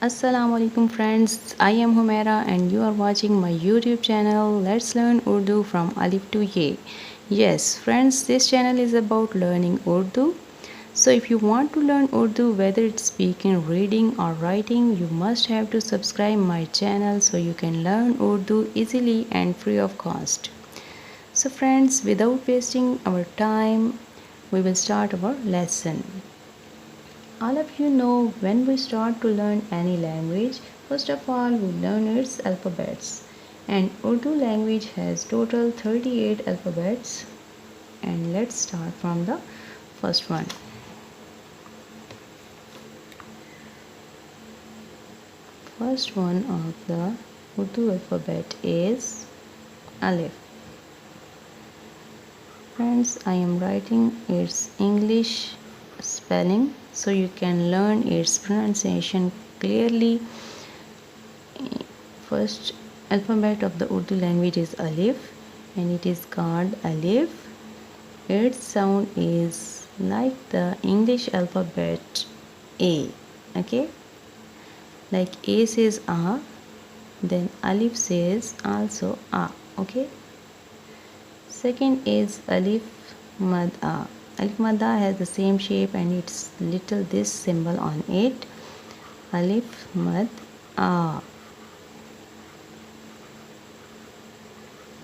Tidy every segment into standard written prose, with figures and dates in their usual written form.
Assalamu alaikum friends, I am Humaira and you are watching my YouTube channel. Let's learn Urdu from Alif to Ye. Yes friends, this channel is about learning Urdu. So if you want to learn Urdu, whether it's speaking, reading or writing, you must have to subscribe my channel so you can learn Urdu easily and free of cost. So friends, without wasting our time, we will start our lesson. All of you know when we start to learn any language, first of all we learn its alphabets. And Urdu language has total 38 alphabets. And let's start from the first one. First one of the Urdu alphabet is Alif. Friends, I am writing its English spelling so you can learn its pronunciation clearly. First alphabet of the Urdu language is Alif and it is called Alif. Its sound is like the English alphabet A. Okay, like A says A, then Alif says also A. Okay, second is Alif Mad A. Alif Mad A has the same shape and it's little this symbol on it. Alif Mad A.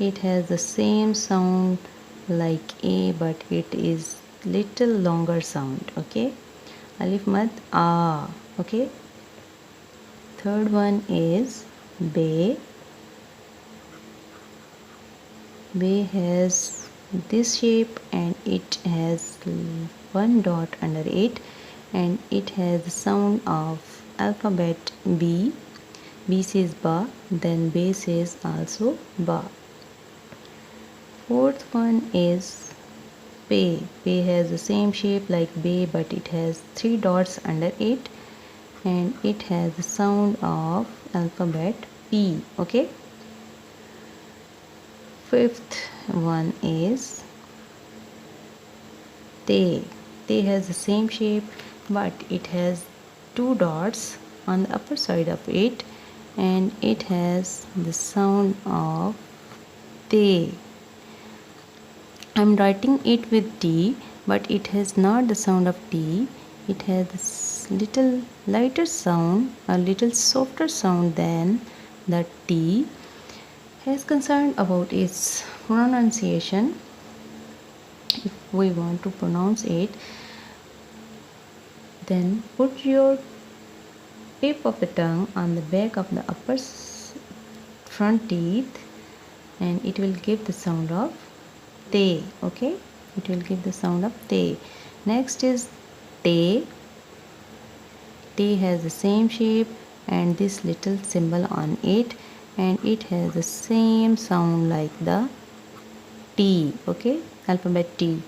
It has the same sound like A, but it is little longer sound. Okay, Alif Mad A. Okay, third one is Be. Be has this shape and it has one dot under it and it has the sound of alphabet B. B says Ba, then Be says also Ba. Fourth one is Pe. Pe has the same shape like Be, but it has three dots under it and it has the sound of alphabet P. Okay, fifth one is Te. Te has the same shape but it has two dots on the upper side of it and it has the sound of Te. I'm writing it with T, but it has not the sound of T. It has this little lighter sound, a little softer sound than the T. As concerned about its pronunciation, if we want to pronounce it, then put your tip of the tongue on the back of the upper front teeth and it will give the sound of Te. Okay, it will give the sound of Te. Next is Te. Te has the same shape and this little symbol on it and it has the same sound like the T. Okay, alphabet T.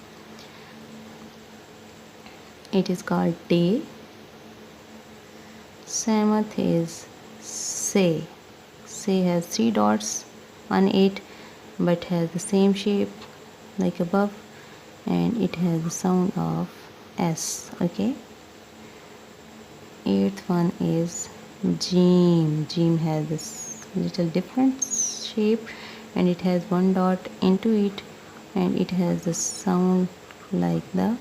It is called Te. Seventh is Se. Se has three dots on it but has the same shape like above and it has the sound of S. Okay, eighth one is Jim. Jim has this little different shape and it has one dot into it and it has the sound like the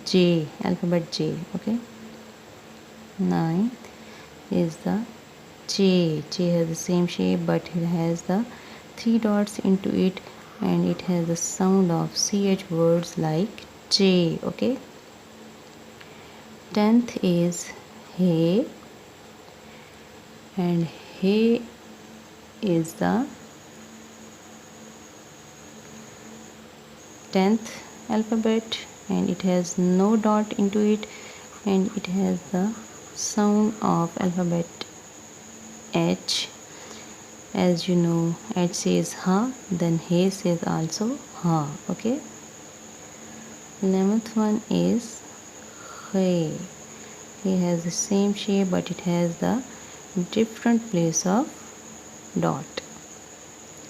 J, alphabet J. Okay, ninth is the J. J has the same shape but it has the three dots into it and it has the sound of CH words like J. Okay, 10th is He and He is the 10th alphabet and it has no dot into it and it has the sound of alphabet H. As you know, H says Ha, then He says also Ha. Okay, 11th one is He. He has the same shape but it has the different place of dot.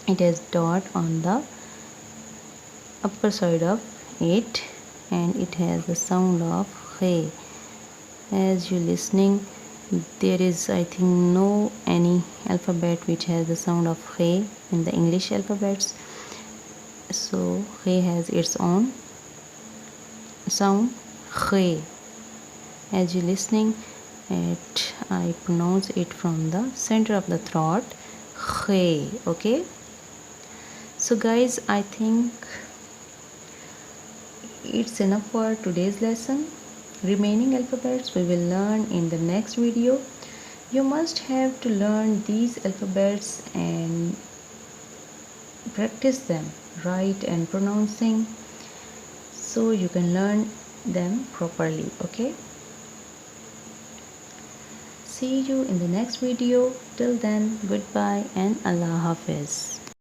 It has dot on the upper side of it and it has the sound of He. As you listening, There is, I think, no any alphabet which has the sound of he in the English alphabets. So he has its own sound, he. As you listening it, I pronounce it from the center of the throat, he. Okay. So guys, I think it's enough for today's lesson. Remaining alphabets we will learn in the next video. You must have to learn these alphabets and practice them, write and pronouncing, so you can learn them properly. Okay. See you in the next video. Till then, goodbye and Allah Hafiz.